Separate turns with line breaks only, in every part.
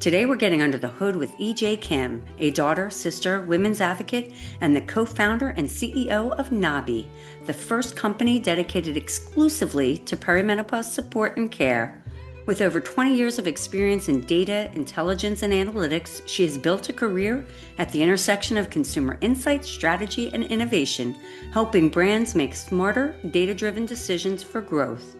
Today we're getting under the hood with EJ Kim, a daughter, sister, women's advocate, and the co-founder and CEO of NNABI, the first company dedicated exclusively to perimenopause support and care. With over 20 years of experience in data, intelligence, and analytics, she has built a career at the intersection of consumer insight, strategy, and innovation, helping brands make smarter, data-driven decisions for growth.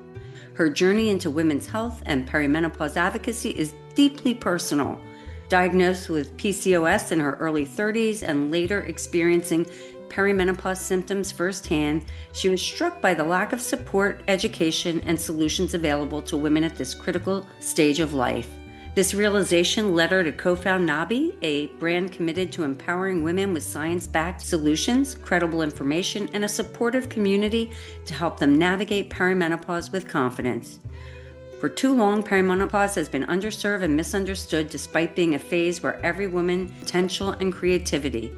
Her journey into women's health and perimenopause advocacy is deeply personal. Diagnosed with PCOS in her early 30s and later experiencing perimenopause symptoms firsthand, she was struck by the lack of support, education, and solutions available to women at this critical stage of life. This realization led her to co-found NNABI, a brand committed to empowering women with science-backed solutions, credible information, and a supportive community to help them navigate perimenopause with confidence. For too long, perimenopause has been underserved and misunderstood despite being a phase where every woman has potential and creativity.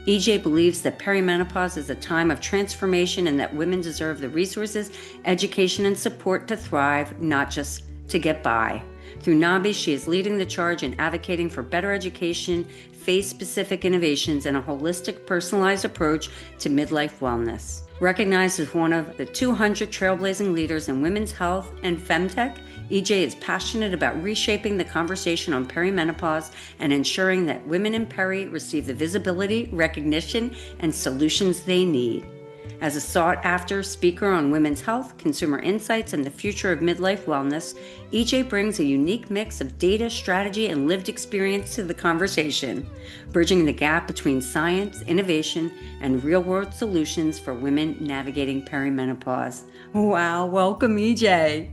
EJ believes that perimenopause is a time of transformation and that women deserve the resources, education, and support to thrive, not just to get by. Through NNABI, she is leading the charge in advocating for better education, phase-specific innovations, and a holistic, personalized approach to midlife wellness. Recognized as one of the 200 trailblazing leaders in women's health and femtech, EJ is passionate about reshaping the conversation on perimenopause and ensuring that women in peri receive the visibility, recognition, and solutions they need. As a sought-after speaker on women's health, consumer insights, and the future of midlife wellness, EJ brings a unique mix of data, strategy, and lived experience to the conversation, bridging the gap between science, innovation, and real-world solutions for women navigating perimenopause. Wow, welcome, EJ.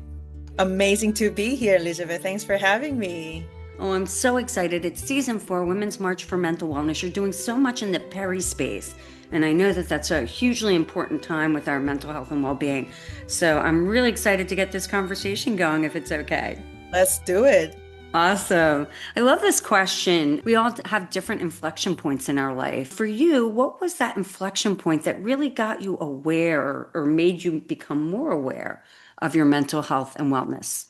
Amazing to be here, Elizabeth. Thanks for having me.
Oh, I'm so excited. It's season 4, Women's March for Mental Wellness. You're doing so much in the peri space. And I know that that's a hugely important time with our mental health and well-being. So I'm really excited to get this conversation going, if it's okay.
Let's do it.
Awesome. I love this question. We all have different inflection points in our life. For you, what was that inflection point that really got you aware or made you become more aware of your mental health and wellness?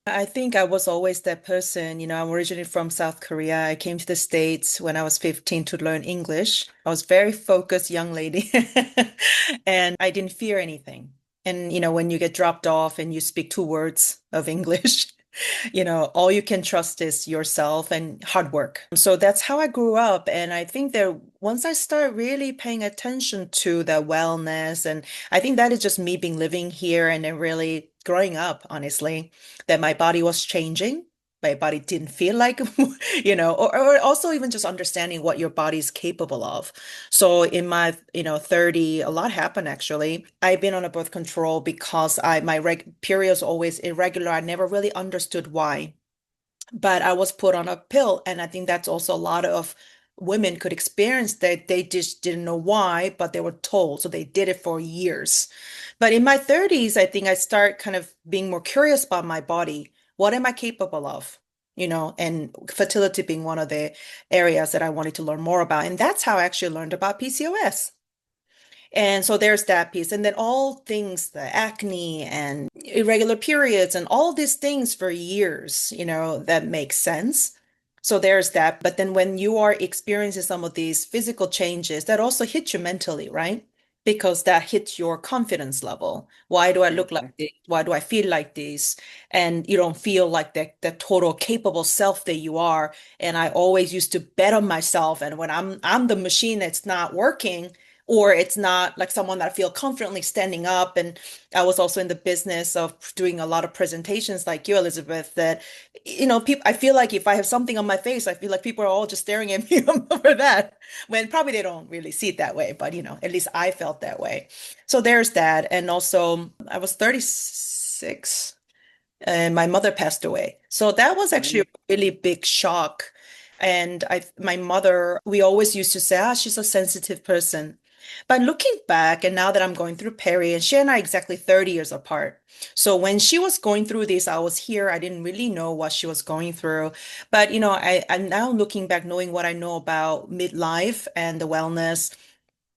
I think I was always that person. I'm originally from South Korea. I came to the States when I was 15 to learn English. I was very focused young lady and I didn't fear anything. And, when you get dropped off and you speak 2 words of English, all you can trust is yourself and hard work. So that's how I grew up. And I think that once I start really paying attention to the wellness, and I think that is just me being living here and then really growing up, honestly, that my body was changing. My body didn't feel like, or also even just understanding what your body is capable of. So in my, 30, a lot happened actually. I've been on a birth control because my periods always irregular. I never really understood why, but I was put on a pill. And I think that's also a lot of women could experience that they just didn't know why, but they were told. So they did it for years. But in my 30s, I think I start kind of being more curious about my body. What am I capable of? And fertility being one of the areas that I wanted to learn more about. And that's how I actually learned about PCOS. And so there's that piece. And then all things, the acne and irregular periods and all these things for years, that makes sense. So there's that. But then when you are experiencing some of these physical changes, that also hit you mentally, right? Because that hits your confidence level. Why do I look like this? Why do I feel like this? And you don't feel like the total capable self that you are. And I always used to bet on myself. And when I'm the machine that's not working, or it's not like someone that I feel confidently standing up. And I was also in the business of doing a lot of presentations like you, Elizabeth, that, people, I feel like if I have something on my face, I feel like people are all just staring at me for that, when probably they don't really see it that way, but, at least I felt that way. So there's that. And also I was 36 and my mother passed away. So that was actually a really big shock. And my mother, we always used to say, she's a sensitive person. But looking back, and now that I'm going through peri, and she and I are exactly 30 years apart. So when she was going through this, I was here. I didn't really know what she was going through. But, I'm now looking back, knowing what I know about midlife and the wellness.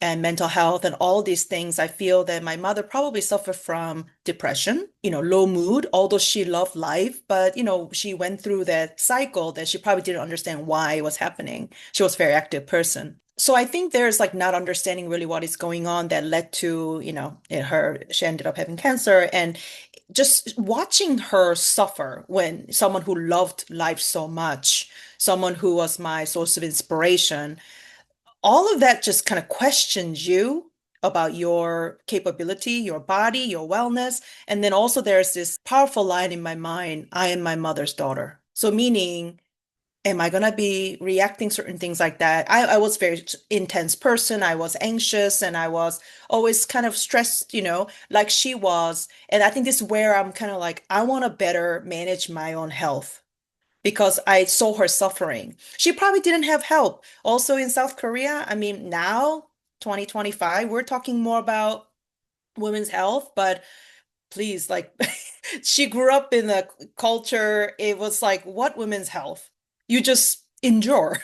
and mental health and all these things, I feel that my mother probably suffered from depression, low mood, although she loved life, but she went through that cycle that she probably didn't understand why it was happening. She was a very active person. So I think there's like not understanding really what is going on that led to, she ended up having cancer, and just watching her suffer when someone who loved life so much, someone who was my source of inspiration, all of that just kind of questions you about your capability, your body, your wellness. And then also there's this powerful line in my mind, I am my mother's daughter. So meaning, am I gonna be reacting certain things like that? I was a very intense person. I was anxious and I was always kind of stressed, like she was. And I think this is where I'm kind of like, I want to better manage my own health because I saw her suffering. She probably didn't have help. Also in South Korea, I mean, now 2025, we're talking more about women's health, but please, like, she grew up in a culture, it was like, what women's health? You just endure.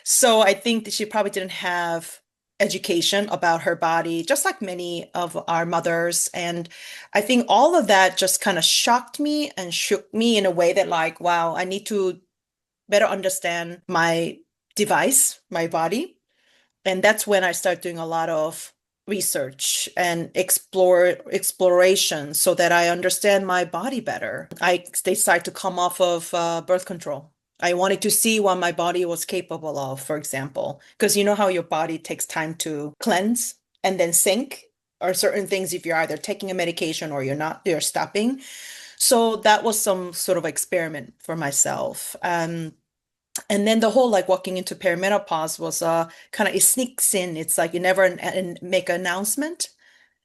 So I think that she probably didn't have education about her body, just like many of our mothers. And I think all of that just kind of shocked me and shook me in a way that, like, wow, I need to better understand my device, my body. And that's when I start doing a lot of research and exploration so that I understand my body better. I they start to come off of birth control. I wanted to see what my body was capable of, for example, because you know how your body takes time to cleanse and then sync, or certain things if you're either taking a medication or you're stopping. So that was some sort of experiment for myself. And then the whole like walking into perimenopause was kind of, it sneaks in. It's like you never make an announcement.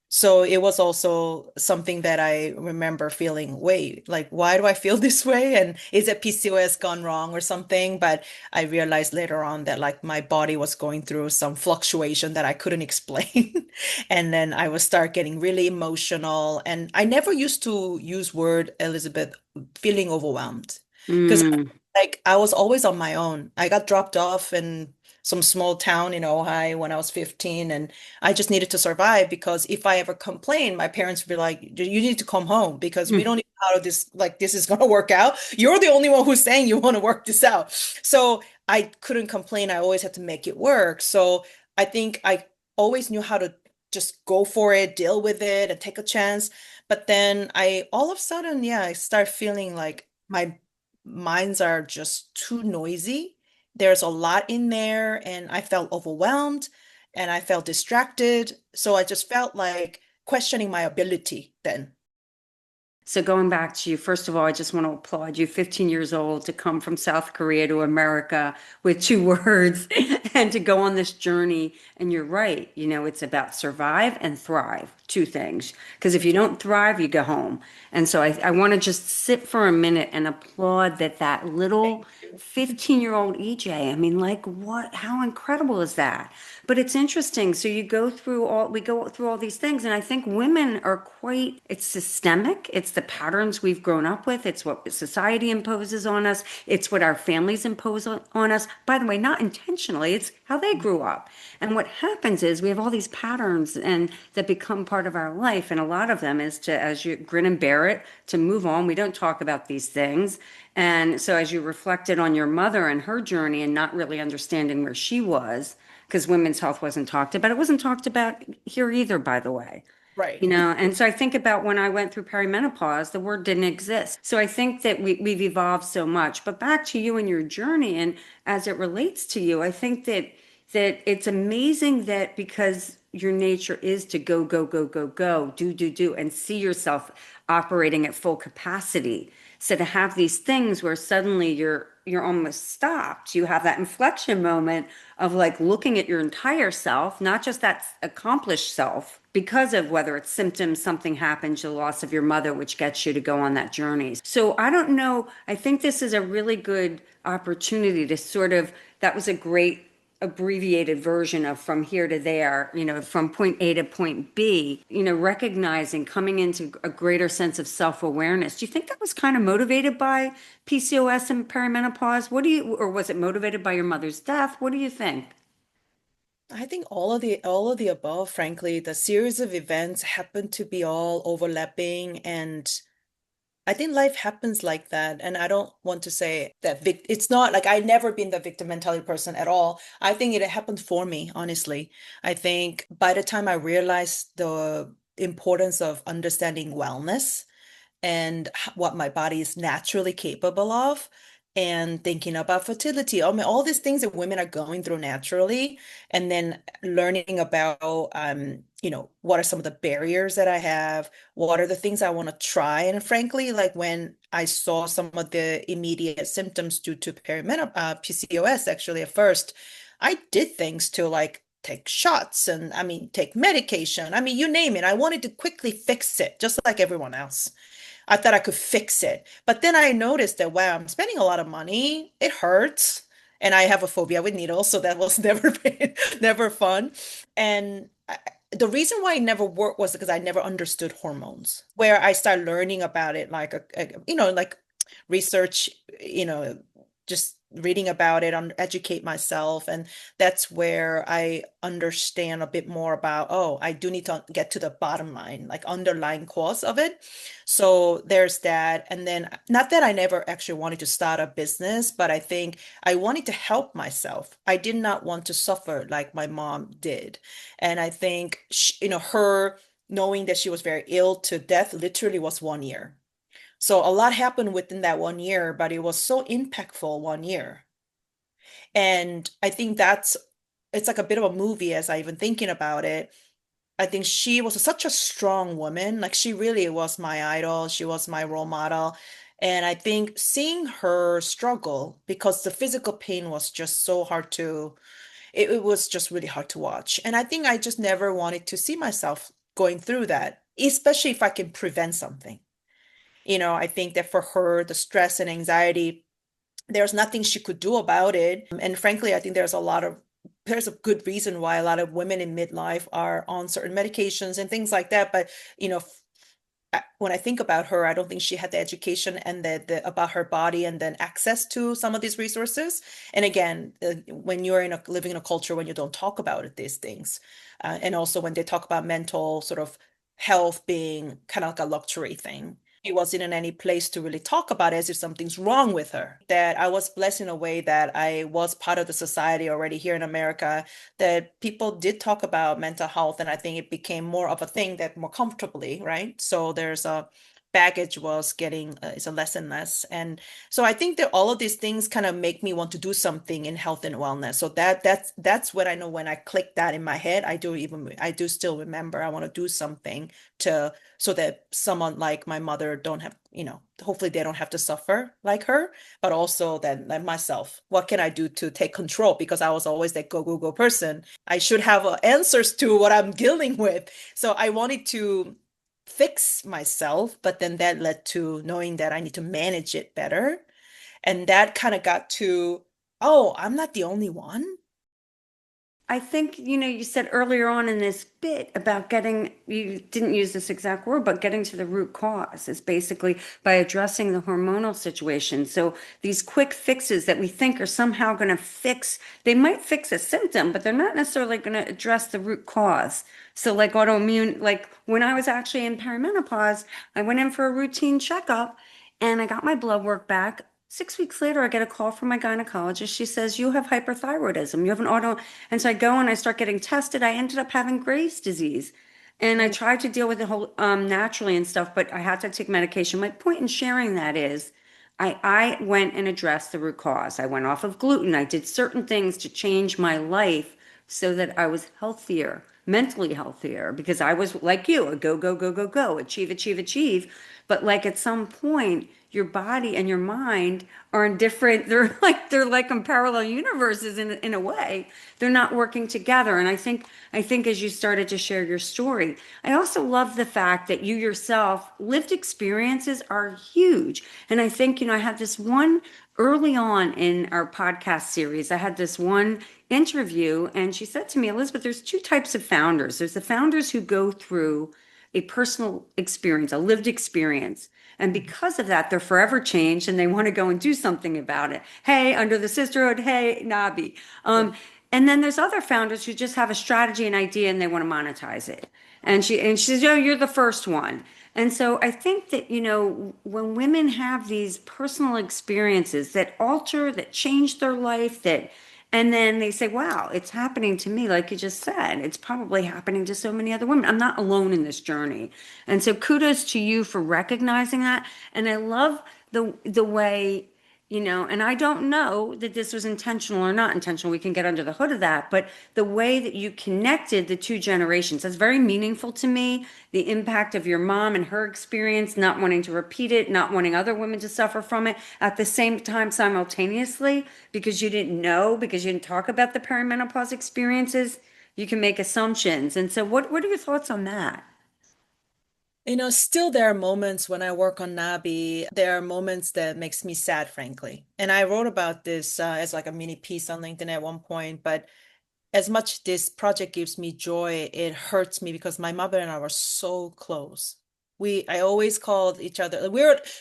So it was also something that I remember feeling, wait, like, why do I feel this way? And is it PCOS gone wrong or something? But I realized later on that like my body was going through some fluctuation that I couldn't explain. And then I would start getting really emotional. And I never used to use word, Elizabeth, feeling overwhelmed. Because
Mm.
like I was always on my own. I got dropped off in some small town in Ohio when I was 15, and I just needed to survive because if I ever complained, my parents would be like, "You need to come home because we don't know how this like this is going to work out. You're the only one who's saying you want to work this out." So I couldn't complain. I always had to make it work. So I think I always knew how to just go for it, deal with it, and take a chance. But then I all of a sudden, yeah, I start feeling like my minds are just too noisy. There's a lot in there, and I felt overwhelmed and I felt distracted. So I just felt like questioning my ability then.
So going back to you, first of all, I just want to applaud you, 15 years old, to come from South Korea to America with two words and to go on this journey. And you're right, it's about survive and thrive, two things. Because if you don't thrive, you go home. And so I want to just sit for a minute and applaud that little
Thank you.
15-year-old EJ. I mean, like what, how incredible is that? But it's interesting. So we go through all these things. And I think women are quite, it's systemic. It's the patterns we've grown up with. It's what society imposes on us. It's what our families impose on us. By the way, not intentionally, it's how they grew up. And what happens is we have all these patterns and that become part of our life. And a lot of them is to, as you grin and bear it, to move on. We don't talk about these things. And so as you reflected on your mother and her journey and not really understanding where she was, because women's health wasn't talked about, it wasn't talked about here either, by the way.
Right.
And so I think about when I went through perimenopause, the word didn't exist. So I think that we've evolved so much. But back to you and your journey, and as it relates to you, I think that it's amazing that because your nature is to go, go, go, go, go, do, and see yourself operating at full capacity. So to have these things where suddenly you're almost stopped, you have that inflection moment of like looking at your entire self, not just that accomplished self, because of whether it's symptoms, something happens, the loss of your mother, which gets you to go on that journey. So I don't know. I think this is a really good opportunity to sort of, that was a great abbreviated version of from here to there, from point A to point B, recognizing coming into a greater sense of self-awareness. Do you think that was kind of motivated by PCOS and perimenopause? Or was it motivated by your mother's death? What do you think?
I think all of the above, frankly, the series of events happen to be all overlapping, and I think life happens like that. And I don't want to say that it's not like I never been the victim mentality person at all. I think it happened for me, honestly. I think by the time I realized the importance of understanding wellness and what my body is naturally capable of, and thinking about fertility. I mean, all these things that women are going through naturally, and then learning about, what are some of the barriers that I have? What are the things I want to try? And frankly, like when I saw some of the immediate symptoms due to perimenopause, PCOS, actually at first, I did things to like take shots and I mean, take medication. I mean, you name it. I wanted to quickly fix it, just like everyone else. I thought I could fix it. But then I noticed that, wow, I'm spending a lot of money. It hurts. And I have a phobia with needles, so that was never fun. And the reason why it never worked was because I never understood hormones. Where I started learning about it, like like research, you know, just reading about it, educate myself, and that's where I understand a bit more about, oh, I do need to get to the bottom line, like underlying cause of it. So there's that. And then, not that I never actually wanted to start a business, but I think I wanted to help myself. I did not want to suffer like my mom did. And I think, her knowing that she was very ill to death literally was 1 year. So a lot happened within that 1 year, but it was so impactful 1 year. And I think it's like a bit of a movie as I even thinking about it. I think she was such a strong woman. Like she really was my idol. She was my role model. And I think seeing her struggle because the physical pain was just so hard it was just really hard to watch. And I think I just never wanted to see myself going through that, especially if I can prevent something. I think that for her, the stress and anxiety, there's nothing she could do about it. And frankly, I think there's a good reason why a lot of women in midlife are on certain medications and things like that. But, when I think about her, I don't think she had the education and the about her body and then access to some of these resources. And again, when you're living in a culture when you don't talk about it, these things, and also when they talk about mental sort of health being kind of like a luxury thing. She wasn't in any place to really talk about it as if something's wrong with her. That I was blessed in a way that I was part of the society already here in America, that people did talk about mental health, and I think it became more of a thing that more comfortably, right? So there's a baggage was getting is a less and less. And so I think that all of these things kind of make me want to do something in health and wellness. So that's what I know when I click that in my head. I do still remember I want to do something to so that someone like my mother don't have, hopefully they don't have to suffer like her, but also that like myself, what can I do to take control? Because I was always that go, go, go person. I should have answers to what I'm dealing with. So I wanted to fix myself, but then that led to knowing that I need to manage it better. And that kind of got to, oh, I'm not the only one.
I think, you said earlier on in this bit about you didn't use this exact word, but getting to the root cause is basically by addressing the hormonal situation. So these quick fixes that we think are somehow going to they might fix a symptom, but they're not necessarily going to address the root cause. So like autoimmune, like when I was actually in perimenopause, I went in for a routine checkup and I got my blood work back. 6 weeks later, I get a call from my gynecologist. She says, "You have hyperthyroidism. You have an auto." And so I go and I start getting tested. I ended up having Graves' disease. And I tried to deal with it whole naturally and stuff, but I had to take medication. My point in sharing that is I went and addressed the root cause. I went off of gluten. I did certain things to change my life so that I was healthier, mentally healthier, because I was like you, a go, go, go, go, go, achieve, achieve, achieve. But like at some point, your body and your mind are in different, they're like in parallel universes in a way. They're not working together. And I think as you started to share your story, I also love the fact that you yourself lived experiences are huge. And I think, I had this one early on in our podcast series, I had this one interview and she said to me, "Elizabeth, there's two types of founders. There's the founders who go through a personal experience, a lived experience. And because of that, they're forever changed and they want to go and do something about it. Hey, under the sisterhood, hey, Nabi.
Yeah.
And then there's other founders who just have a strategy and idea and they want to monetize it. And she says, "Oh, you're the first one." And so I think that, when women have these personal experiences that alter, that change their life, and then they say, "Wow, it's happening to me," like you just said, it's probably happening to so many other women. I'm not alone in this journey. And so kudos to you for recognizing that. And I love the way, and I don't know that this was intentional or not intentional. We can get under the hood of that, but the way that you connected the two generations, that's very meaningful to me. The impact of your mom and her experience, not wanting to repeat it, not wanting other women to suffer from it at the same time simultaneously, because you didn't know, because you didn't talk about the perimenopause experiences. You can make assumptions. And so what are your thoughts on that?
Still there are moments when I work on Nabi, there are moments that makes me sad, frankly. And I wrote about this as like a mini piece on LinkedIn at one point, but as much this project gives me joy, it hurts me because my mother and I were so close. I always called each other.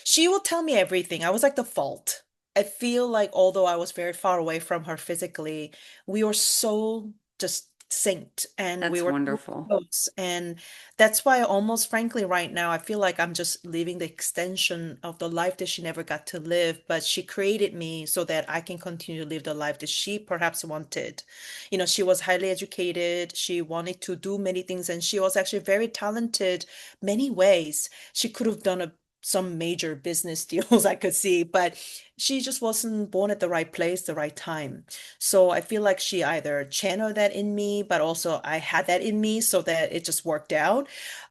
She will tell me everything. I was like the fault. I feel like although I was very far away from her physically, we were so just synced and we
That's
were so
wonderful.
close. And that's why almost frankly right now I feel like I'm just living the extension of the life that she never got to live, but she created me so that I can continue to live the life that she perhaps wanted. She was highly educated. She wanted to do many things, and she was actually very talented many ways. She could have done some major business deals I could see, but she just wasn't born at the right place, the right time. So I feel like she either channeled that in me, but also I had that in me so that it just worked out.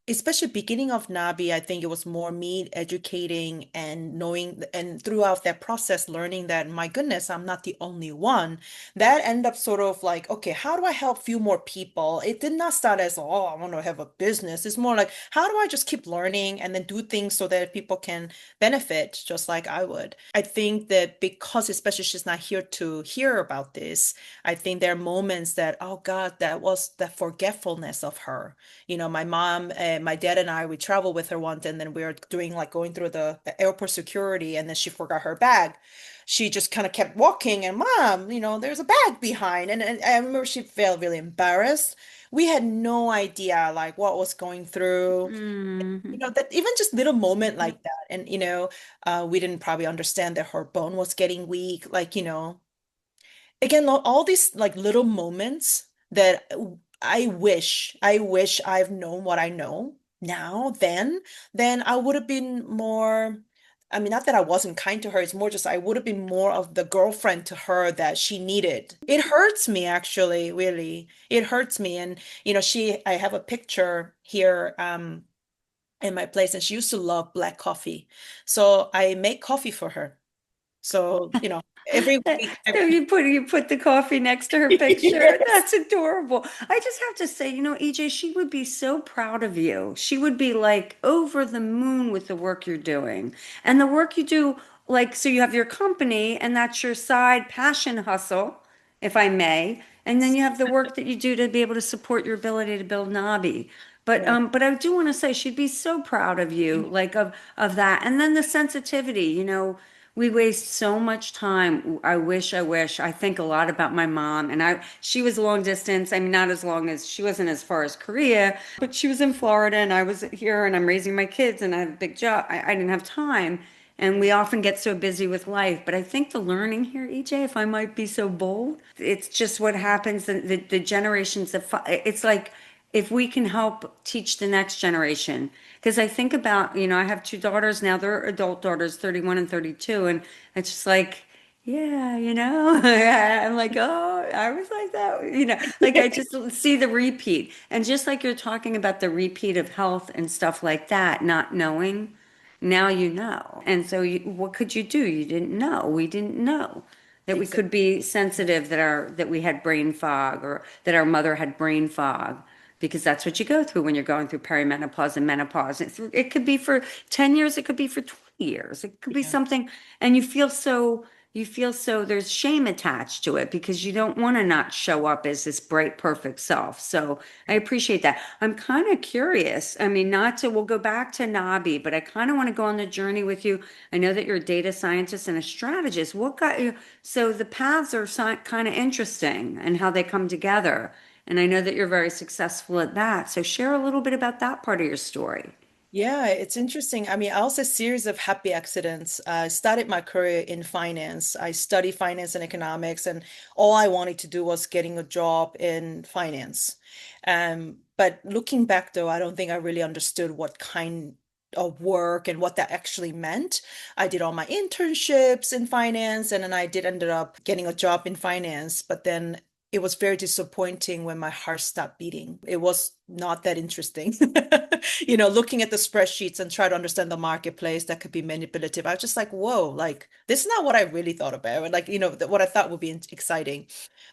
Especially beginning of Nabi, I think it was more me educating and knowing, and throughout that process, learning that, my goodness, I'm not the only one. That ended up sort of like, okay, how do I help few more people? It did not start as, oh, I want to have a business. It's more like, how do I just keep learning and then do things so that people can benefit just like I would? I think that because, especially she's not here to hear about this, I think there are moments that, oh God, that was the forgetfulness of her. My mom and my dad and I, we traveled with her once, and then we were doing like going through the airport security, and then she forgot her bag. She just kind of kept walking, and mom, there's a bag behind. And I remember she felt really embarrassed. We had no idea like what was going through.
Mm-hmm.
That even just little moment like that. And, we didn't probably understand that her bone was getting weak. Like, again, all these like little moments that I wish I've known what I know now then I would have been more. I mean, not that I wasn't kind to her, it's more just I would have been more of the girlfriend to her that she needed. It hurts me actually, really. It hurts me. And I have a picture here in my place, and she used to love black coffee. So I make coffee for her. So, every week,
So you put the coffee next to her picture.
yes.
That's adorable. I just have to say, EJ, she would be so proud of you. She would be like over the moon with the work you're doing. And the work you do, like, so you have your company and that's your side passion hustle, if I may. And then you have the work that you do to be able to support your ability to build Nabi. But
Right.
um, but I do want to say she'd be so proud of you, like of that. And then the sensitivity, we waste so much time. I wish. I think a lot about my mom, and she was long distance. I mean, not as long as she wasn't as far as Korea, but she was in Florida and I was here and I'm raising my kids and I have a big job. I didn't have time. And we often get so busy with life. But I think the learning here, EJ, if I might be so bold, it's just what happens. The generations it's like if we can help teach the next generation. Because I think about, I have two daughters now, they're adult daughters, 31 and 32. And it's just like, yeah, I'm like, oh, I was like that, like I just see the repeat. And just like you're talking about the repeat of health and stuff like that, not knowing, now you know. And so what could you do? You didn't know. We didn't know that we
Exactly.
could be sensitive, that we had brain fog, or that our mother had brain fog, because that's what you go through when you're going through perimenopause and menopause. It could be for 10 years, it could be for 20 years, it could be
Yeah.
something, and you feel so you feel so there's shame attached to it because you don't want to not show up as this bright, perfect self. So I appreciate that. I'm kind of curious. I mean, not to, we'll go back to Nabi, but I kind of want to go on the journey with you. I know that you're a data scientist and a strategist. What got you? So the paths are kind of interesting and how they come together. And I know that you're very successful at that. So share a little bit about that part of your story.
Yeah, it's interesting. I mean, I was a series of happy accidents. I started my career in finance. I studied finance and economics, and all I wanted to do was getting a job in finance. But looking back, though, I don't think I really understood what kind of work and what that actually meant. I did all my internships in finance, and then I did ended up getting a job in finance. But then it was very disappointing when my heart stopped beating. It was not that interesting. Looking at the spreadsheets and try to understand the marketplace that could be manipulative. I was just like, whoa, like this is not what I really thought about. Like, what I thought would be exciting.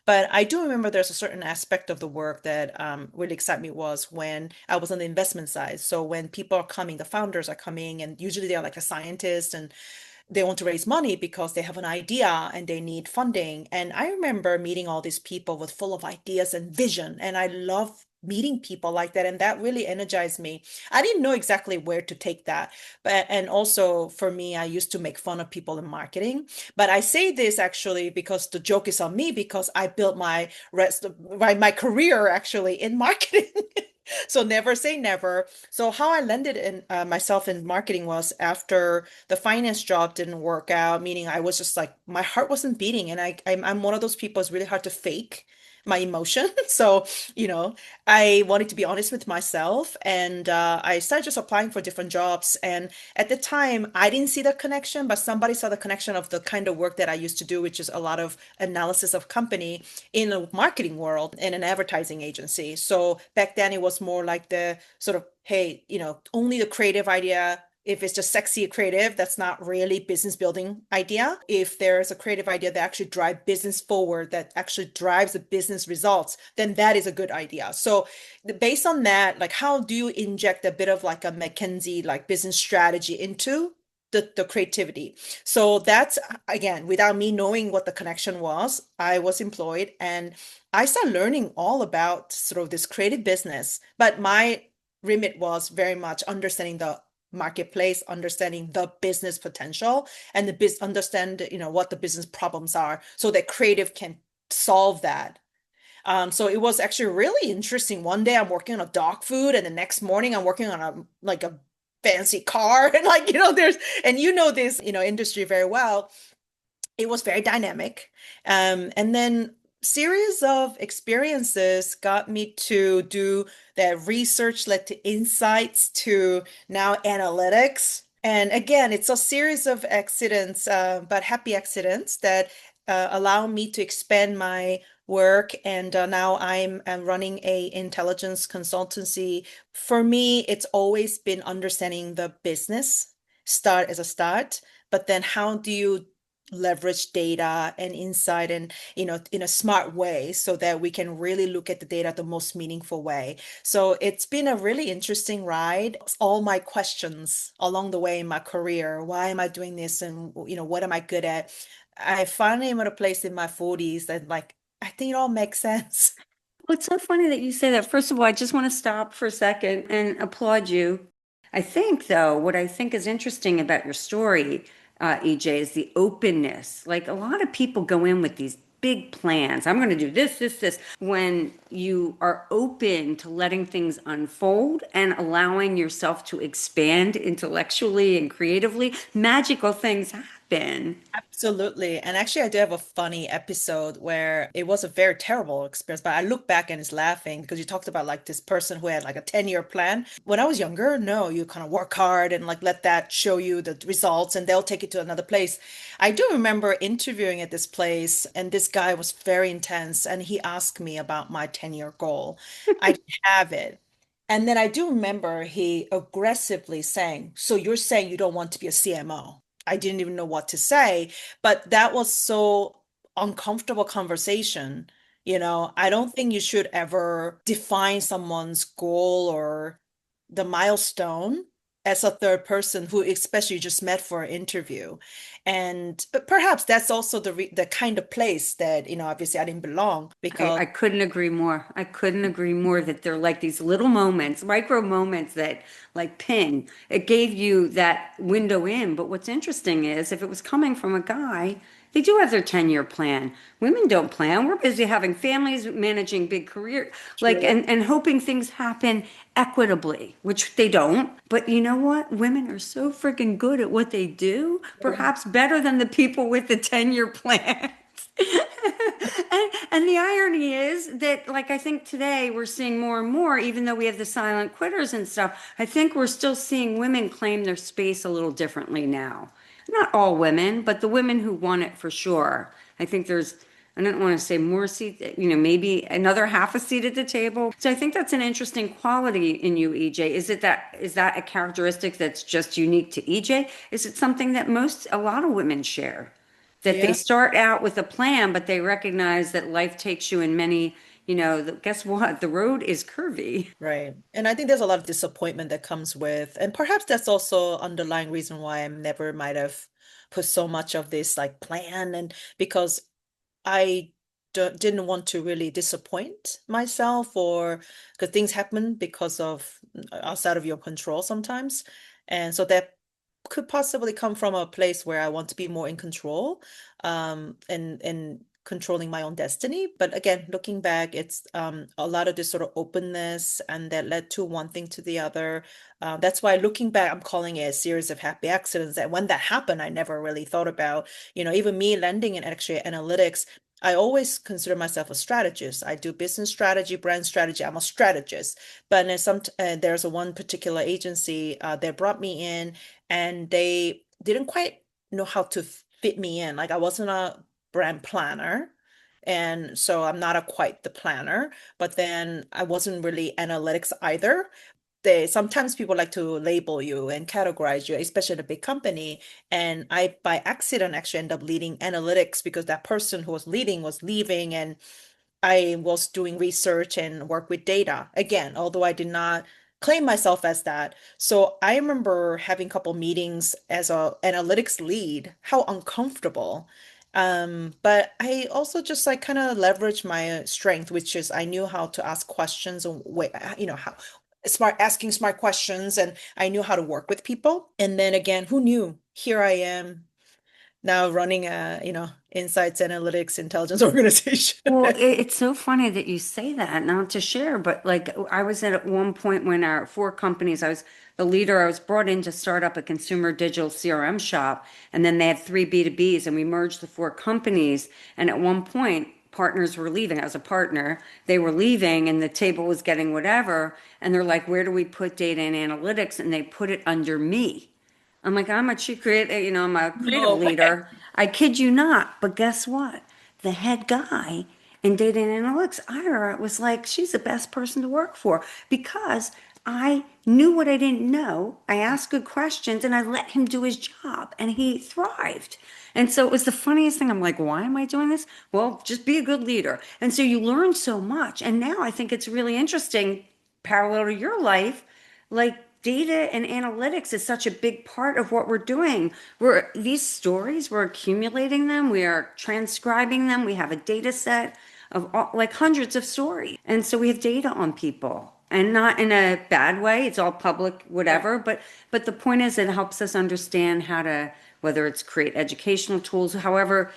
But I do remember there's a certain aspect of the work that really excited me was when I was on the investment side. So when people are coming, the founders are coming, and usually they're like a scientist and they want to raise money because they have an idea and they need funding. And I remember meeting all these people with full of ideas and vision. And I love meeting people like that. And that really energized me. I didn't know exactly where to take that. But and also for me, I used to make fun of people in marketing. But I say this actually because the joke is on me because I built my rest of my career actually in marketing. So never say never. So how I landed in myself in marketing was after the finance job didn't work out, meaning I was just like my heart wasn't beating, and I'm one of those people. It's really hard to fake my emotion. So I wanted to be honest with myself, and I started just applying for different jobs. And at the time, I didn't see the connection, but somebody saw the connection of the kind of work that I used to do, which is a lot of analysis of company in the marketing world in an advertising agency. So back then it was more like the sort of, hey, only the creative idea. If it's just sexy creative, that's not really business building idea. If there's a creative idea that actually drive business forward, that actually drives the business results, then that is a good idea. So based on that, like how do you inject a bit of like a McKinsey like business strategy into the creativity? So that's again, without me knowing what the connection was, I was employed and I started learning all about sort of this creative business. But my remit was very much understanding the marketplace, understanding the business potential and understand, what the business problems are so that creative can solve that. So it was actually really interesting. One day I'm working on a dog food, and the next morning I'm working on a fancy car, and like there's and this industry very well. It was very dynamic, and then series of experiences got me to do that research led to insights to now analytics. And again, it's a series of accidents, but happy accidents that allow me to expand my work. And now I'm running a intelligence consultancy. For me, it's always been understanding the business start as a start, but then how do you leverage data and insight and in a smart way so that we can really look at the data the most meaningful way. So it's been a really interesting ride. All my questions along the way in my career, why am I doing this, and what am I good at? I finally am at a place in my 40s that like I think it all makes sense.
Well, it's so funny that you say that. First of all, I just want to stop for a second and applaud you. I think, though, what I think is interesting about your story, EJ, is the openness. Like a lot of people go in with these big plans. I'm going to do this, this, this. When you are open to letting things unfold and allowing yourself to expand intellectually and creatively, magical things happen.
Absolutely. And actually, I do have a funny episode where it was a very terrible experience, but I look back and it's laughing because you talked about like this person who had like a 10-year plan. When I was younger, no, you kind of work hard and like let that show you the results and they'll take it to another place. I do remember interviewing at this place, and this guy was very intense and he asked me about my 10-year goal. I didn't have it. And then I do remember he aggressively saying, so you're saying you don't want to be a CMO? I didn't even know what to say, but that was so uncomfortable conversation. I don't think you should ever define someone's goal or the milestone as a third person who especially just met for an interview. And but perhaps that's also the kind of place that, obviously I didn't belong because
I couldn't agree more. I couldn't agree more that they're like these little moments, micro moments that like ping. It gave you that window in. But what's interesting is if it was coming from a guy, they do have their 10-year plan. Women don't plan. We're busy having families, managing big career, like
true.
and hoping things happen equitably, which they don't. But you know what? Women are so freaking good at what they do, perhaps better than the people with the 10-year plan. And the irony is that, like, I think today we're seeing more and more, even though we have the silent quitters and stuff, I think we're still seeing women claim their space a little differently now. Not all women, but the women who want it for sure. I think there's, I don't want to say more seats, maybe another half a seat at the table. So I think that's an interesting quality in you, EJ. Is that a characteristic that's just unique to EJ? Is it something that a lot of women share? That they
Yeah.
start out with a plan, but they recognize that life takes you in many, guess what? The road is curvy.
Right. And I think there's a lot of disappointment that comes with, and perhaps that's also underlying reason why I never might have put so much of this like plan, and because I didn't want to really disappoint myself, or because things happen because of outside of your control sometimes. And so that could possibly come from a place where I want to be more in control, and controlling my own destiny. But again, looking back, it's a lot of this sort of openness, and that led to one thing to the other. That's why looking back, I'm calling it a series of happy accidents. That when that happened, I never really thought about, even me landing in actually analytics. I always consider myself a strategist. I do business strategy, brand strategy. I'm a strategist. But there's a one particular agency that brought me in, and they didn't quite know how to fit me in. Like I wasn't a brand planner. And so I'm not a quite the planner, but then I wasn't really analytics either. They sometimes people like to label you and categorize you, especially at a big company. And I by accident actually end up leading analytics because that person who was leading was leaving, and I was doing research and work with data again, although I did not claim myself as that. So I remember having a couple meetings as a analytics lead, how uncomfortable. But I also just like kind of leveraged my strength, which is I knew how to ask questions and how asking smart questions, and I knew how to work with people. And then again, who knew? Here I am now running a, insights analytics intelligence organization.
Well, it's so funny that you say that, not to share, but like I was at one point when our four companies, I was the leader, I was brought in to start up a consumer digital CRM shop, and then they had three B2Bs, and we merged the four companies. And at one point, partners were leaving. I was a partner. They were leaving, and the table was getting whatever. And they're like, where do we put data and analytics? And they put it under me. I'm like, I'm a chief creative, I'm a creative
No way.
leader. I kid you not. But guess what? The head guy in data and analytics, Ira, was like, she's the best person to work for because I knew what I didn't know. I asked good questions and I let him do his job and he thrived. And so it was the funniest thing. I'm like, why am I doing this? Well, just be a good leader. And so you learn so much. And now I think it's really interesting, parallel to your life, like data and analytics is such a big part of what we're doing. These stories, we're accumulating them, we are transcribing them, we have a data set of like hundreds of stories. And so we have data on people. And not in a bad way, it's all public,
Right.
whatever. But the point is, it helps us understand how to, whether it's create educational tools, however,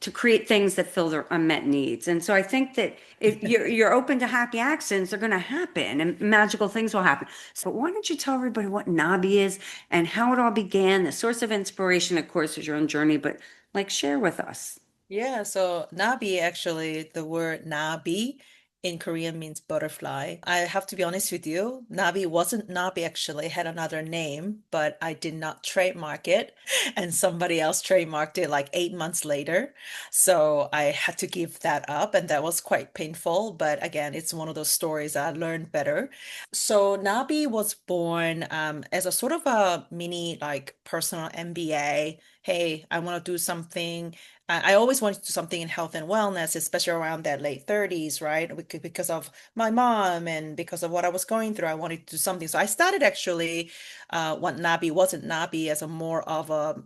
to create things that fill their unmet needs. And so I think that if you're open to happy accidents, they're going to happen and magical things will happen. So why don't you tell everybody what NABI is and how it all began? The source of inspiration, of course, is your own journey, but like share with us.
Yeah, so nabi actually, the word nabi in Korean means butterfly. I have to be honest with you, nabi wasn't nabi actually, it had another name, but I did not trademark it, and somebody else trademarked it like 8 months later. So I had to give that up, and that was quite painful. But again, it's one of those stories I learned better. So nabi was born as a sort of a mini like personal MBA hey, I want to do something. I always wanted to do something in health and wellness, especially around that late 30s, right? Because of my mom and because of what I was going through, I wanted to do something. So I started actually what NNABI wasn't NNABI as a more of a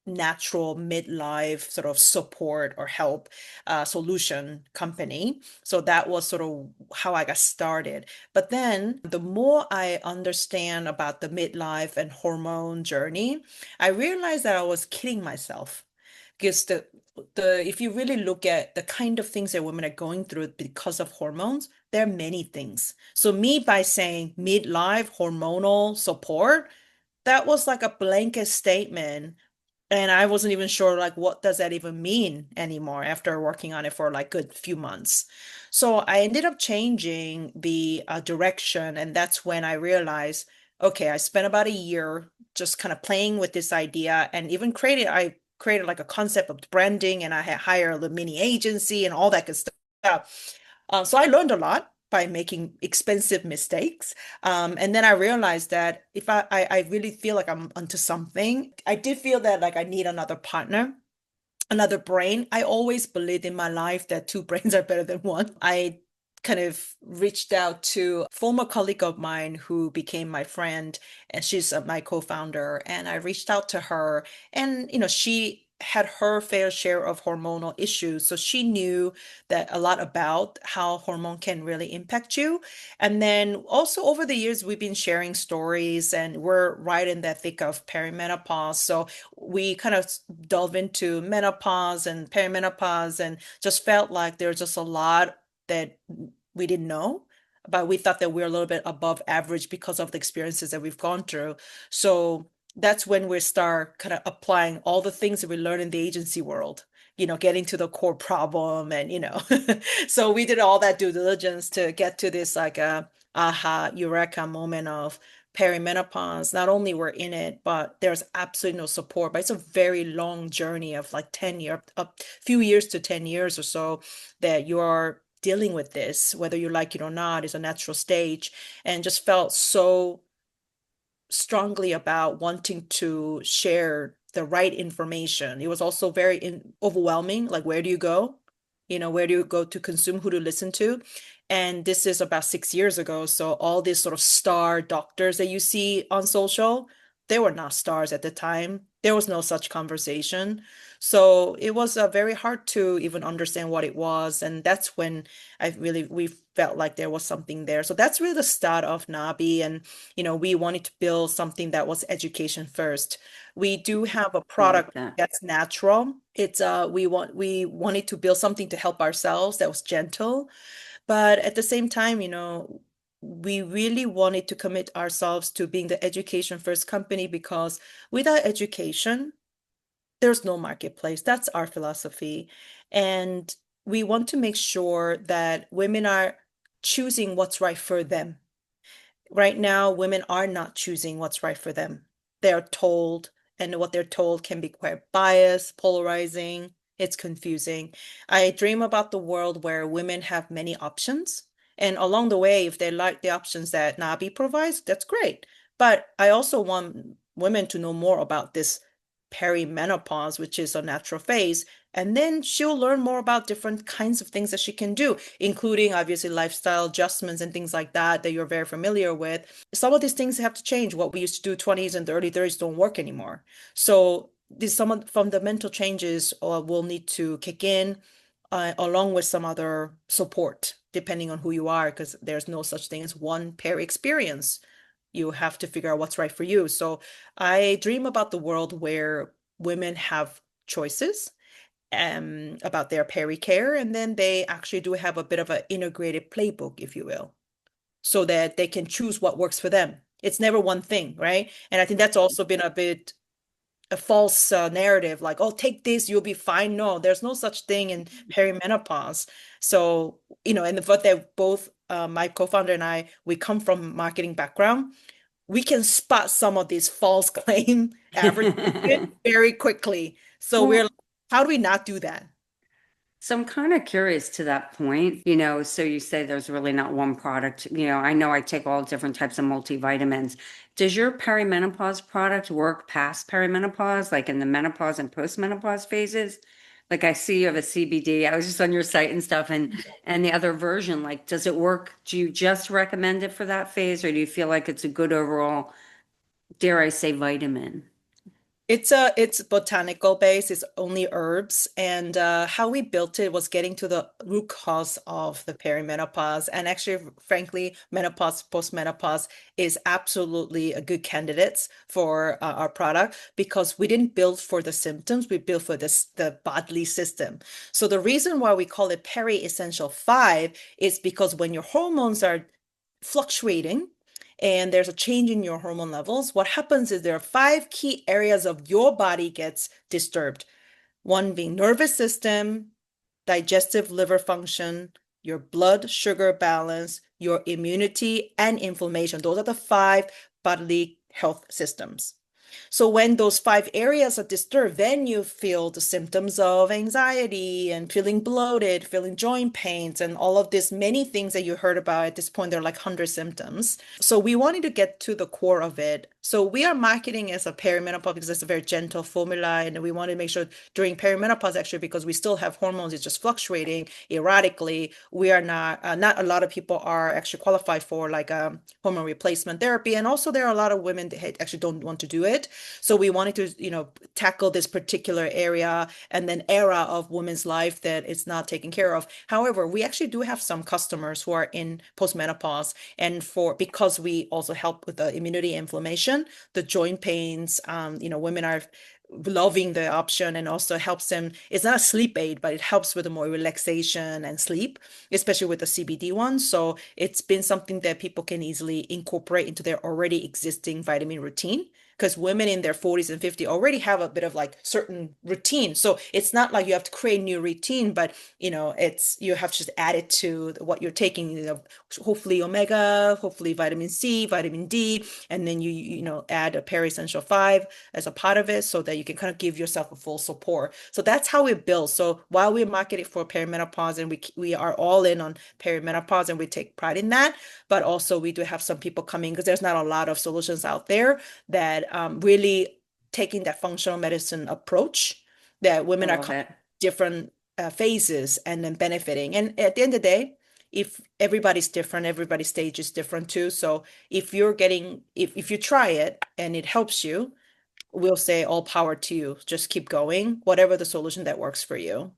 natural midlife sort of support or help solution company. So that was sort of how I got started. But then the more I understand about the midlife and hormone journey, I realized that I was kidding myself. Because the if you really look at the kind of things that women are going through because of hormones, there are many things. So me by saying midlife hormonal support, that was like a blanket statement, and I wasn't even sure like what does that even mean anymore after working on it for like good few months. So I ended up changing the direction, and that's when I realized, okay, I spent about a year just kind of playing with this idea and even I created like a concept of branding, and I had hired a mini agency and all that good stuff. So I learned a lot by making expensive mistakes. And then I realized that if I really feel like I'm onto something, I did feel that like I need another partner, another brain. I always believed in my life that two brains are better than one. I kind of reached out to a former colleague of mine who became my friend, and she's my co-founder. And I reached out to her, and she had her fair share of hormonal issues, so she knew that a lot about how hormone can really impact you. And then also over the years, we've been sharing stories, and we're right in the thick of perimenopause. So we kind of delve into menopause and perimenopause and just felt like there's just a lot that we didn't know, but we thought that we are a little bit above average because of the experiences that we've gone through. So that's when we start kind of applying all the things that we learn in the agency world, getting to the core problem, and so we did all that due diligence to get to this like a aha eureka moment of perimenopause. Not only we're in it, but there's absolutely no support. But it's a very long journey of like 10 years, a few years to 10 years or so, that you are dealing with this, whether you like it or not, is a natural stage. And just felt so strongly about wanting to share the right information. It was also very overwhelming. Like, where do you go? Where do you go to consume, who to listen to? And this is about 6 years ago. So all these sort of star doctors that you see on social, they were not stars at the time. There was no such conversation. So it was very hard to even understand what it was. And that's when we felt like there was something there. So that's really the start of NNABI. And we wanted to build something that was education first. We do have a
I like
product
that.
that's natural. It's we wanted to build something to help ourselves that was gentle, but at the same time, we really wanted to commit ourselves to being the education first company, because without education, there's no marketplace. That's our philosophy. And we want to make sure that women are choosing what's right for them. Right now, women are not choosing what's right for them. They are told, and what they're told can be quite biased, polarizing. It's confusing. I dream about the world where women have many options. And along the way, if they like the options that NNABI provides, that's great. But I also want women to know more about this perimenopause, which is a natural phase. And then she'll learn more about different kinds of things that she can do, including obviously lifestyle adjustments and things like that you're very familiar with. Some of these things have to change. What we used to do 20s and the early 30s don't work anymore. So these some of the fundamental changes will need to kick in, along with some other support, depending on who you are, because there's no such thing as one pair experience. You have to figure out what's right for you. So I dream about the world where women have choices about their peri-care, and then they actually do have a bit of an integrated playbook, if you will, so that they can choose what works for them. It's never one thing, right? And I think that's also been a bit a false narrative, like, oh, take this, you'll be fine. No, there's no such thing in perimenopause. So, and but that both my co-founder and I, we come from marketing background. We can spot some of these false claim advertisements very quickly. So we're
Well,
like, how do we not do that?
so I'm kind of curious to that point, so you say there's really not one product. I know I take all different types of multivitamins. Does your perimenopause product work past perimenopause, like in the menopause and postmenopause phases? Like I see you have a CBD. I was just on your site and stuff, and the other version, like, does it work? Do you just recommend it for that phase, or do you feel like it's a good overall, dare I say, vitamin?
It's botanical based, it's only herbs. And how we built it was getting to the root cause of the perimenopause. And actually, frankly, menopause, postmenopause is absolutely a good candidates for our product because we didn't build for the symptoms, we built for the bodily system. So the reason why we call it Peri Essential 5 is because when your hormones are fluctuating, and there's a change in your hormone levels, what happens is there are five key areas of your body gets disturbed. One being nervous system, digestive liver function, your blood sugar balance, your immunity, and inflammation. Those are the five bodily health systems. So when those five areas are disturbed, then you feel the symptoms of anxiety and feeling bloated, feeling joint pains, and all of these many things that you heard about at this point. They're like 100 symptoms. So we wanted to get to the core of it. So we are marketing as a perimenopause because it's a very gentle formula, and we want to make sure during perimenopause, actually, because we still have hormones, it's just fluctuating erratically. We are not a lot of people are actually qualified for like hormone replacement therapy, and also there are a lot of women that actually don't want to do it. So we wanted to, tackle this particular area and then era of women's life that is not taken care of. However, we actually do have some customers who are in postmenopause, and because we also help with the immunity inflammation, the joint pains, women are loving the option and also helps them. It's not a sleep aid, but it helps with the more relaxation and sleep, especially with the CBD one. So it's been something that people can easily incorporate into their already existing vitamin routine because women in their 40s and 50s already have a bit of like certain routine. So it's not like you have to create new routine, but it's you have to just add it to what you're taking, hopefully omega, hopefully vitamin C, vitamin D, and then you add a peri essential 5 as a part of it so that you can kind of give yourself a full support. So that's how we build. So while we market it for perimenopause and we are all in on perimenopause and we take pride in that, but also we do have some people coming because there's not a lot of solutions out there that really taking that functional medicine approach that
I
women are
love it.
different phases and then benefiting. And at the end of the day, if everybody's different, everybody's stage is different too. So if you try it and it helps you, we'll say all power to you. Just keep going, whatever the solution that works for you.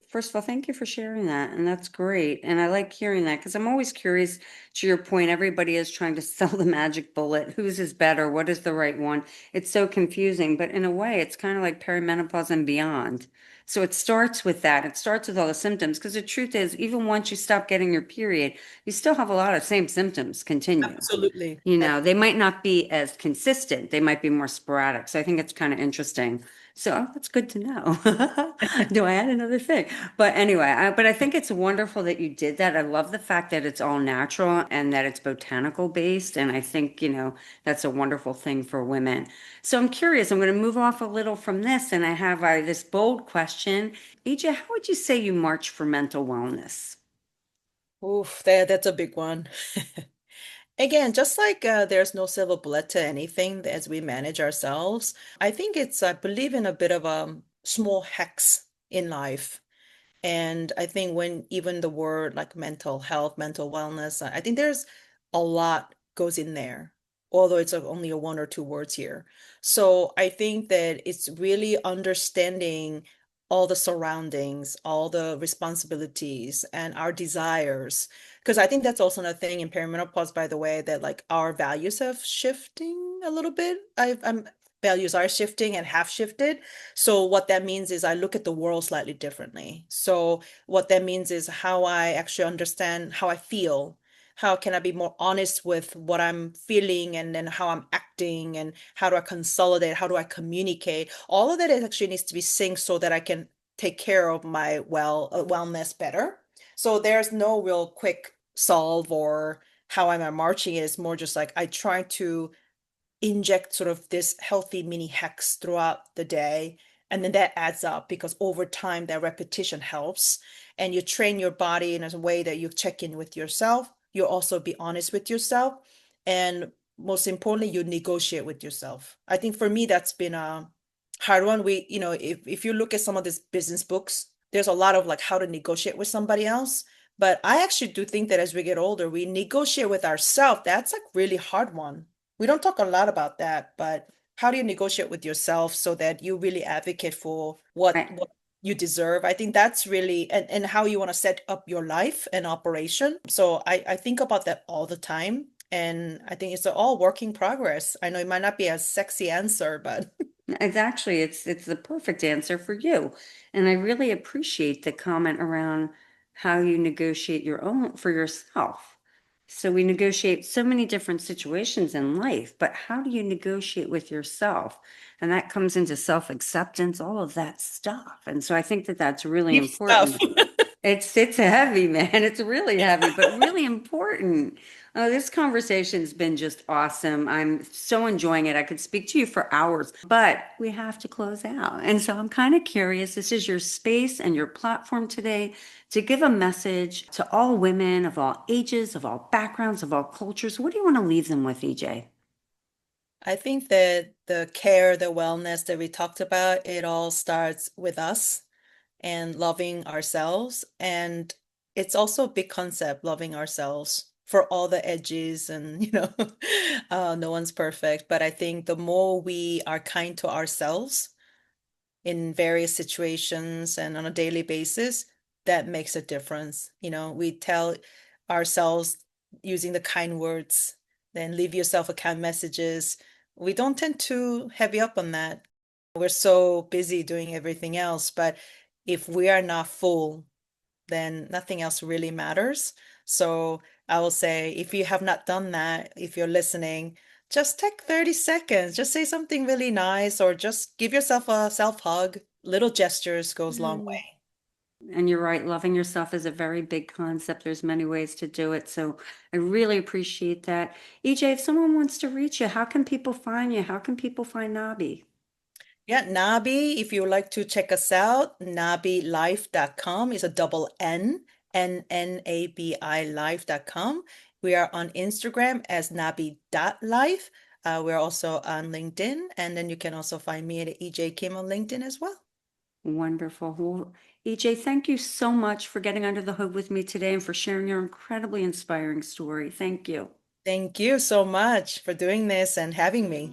First of all, thank you for sharing that. And that's great. And I like hearing that because I'm always curious to your point. Everybody is trying to sell the magic bullet. Whose is better? What is the right one? It's so confusing. But in a way, it's kind of like perimenopause and beyond. So it starts with that. It starts with all the symptoms because the truth is, even once you stop getting your period, you still have a lot of same symptoms continue.
Absolutely.
They might not be as consistent. They might be more sporadic. So I think it's kind of interesting. So that's good to know. Do I add another thing? But anyway, but I think it's wonderful that you did that. I love the fact that it's all natural and that it's botanical based. And I think, that's a wonderful thing for women. So I'm curious, I'm going to move off a little from this. And I have this bold question. EJ, how would you say you march for mental wellness?
Oof, that's a big one. Again, just like there's no silver bullet to anything as we manage ourselves, I think I believe in a bit of small hacks in life. And I think when even the word like mental health, mental wellness, I think there's a lot goes in there, although it's only a one or two words here. So I think that it's really understanding all the surroundings, all the responsibilities and our desires. Because I think that's also another thing in perimenopause, by the way, that like our values have shifting a little bit. I'm values are shifting and have shifted. So what that means is I look at the world slightly differently. So what that means is how I actually understand how I feel. How can I be more honest with what I'm feeling and then how I'm acting and how do I consolidate? How do I communicate? All of that actually needs to be synced so that I can take care of my wellness better. So there's no real quick solve or how am I marching it. It's more just like I try to inject sort of this healthy mini hacks throughout the day. And then that adds up because over time, that repetition helps. And you train your body in a way that you check in with yourself. You also be honest with yourself. And most importantly, you negotiate with yourself. I think for me, that's been a hard one. If you look at some of these business books, there's a lot of like how to negotiate with somebody else. But I actually do think that as we get older, we negotiate with ourselves. That's like really hard one. We don't talk a lot about that, but how do you negotiate with yourself so that you really advocate for what you deserve? I think that's really and how you want to set up your life and operation. So I think about that all the time. And I think it's all work in progress. I know it might not be a sexy answer, but
It's the perfect answer for you. And I really appreciate the comment around how you negotiate your own for yourself. So we negotiate so many different situations in life, but how do you negotiate with yourself? And that comes into self-acceptance, all of that stuff. And so I think that that's really
deep stuff.
important. It's heavy, man. It's really heavy, but really important. This conversation's been just awesome. I'm so enjoying it. I could speak to you for hours, but we have to close out. And so I'm kind of curious. This is your space and your platform today to give a message to all women of all ages, of all backgrounds, of all cultures. What do you want to leave them with, EJ?
I think that the care, the wellness that we talked about, it all starts with us and loving ourselves. And it's also a big concept, loving ourselves for all the edges and, no one's perfect. But I think the more we are kind to ourselves in various situations and on a daily basis, that makes a difference. We tell ourselves using the kind words, then leave yourself a kind messages. We don't tend to heavy up on that. We're so busy doing everything else, but if we are not full, then nothing else really matters. So I will say, if you have not done that, if you're listening, just take 30 seconds, just say something really nice, or just give yourself a self hug. Little gestures goes a long
Mm.
way.
And you're right, loving yourself is a very big concept. There's many ways to do it. So I really appreciate that. EJ, if someone wants to reach you, how can people find you? How can people find Nabi?
Yeah, Nabi, if you would like to check us out, nabilife.com is a double N, NNABI life.com. We are on Instagram as nabi.life. We're also on LinkedIn, and then you can also find me at EJ Kim on LinkedIn as well.
Wonderful. Well, EJ, thank you so much for getting under the hood with me today and for sharing your incredibly inspiring story. Thank you.
Thank you so much for doing this and having me.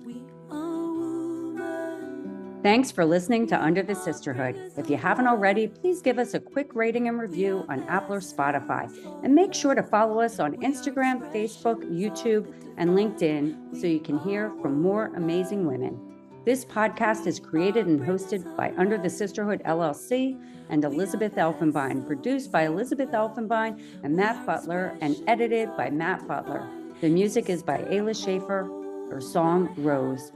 Thanks for listening to Under the Sisterhood. If you haven't already, please give us a quick rating and review on Apple or Spotify. And make sure to follow us on Instagram, Facebook, YouTube, and LinkedIn so you can hear from more amazing women. This podcast is created and hosted by Under the Sisterhood LLC and Elizabeth Elfenbein, produced by Elizabeth Elfenbein and Matt Butler, and edited by Matt Butler. The music is by Ayla Schaefer, her song Rose.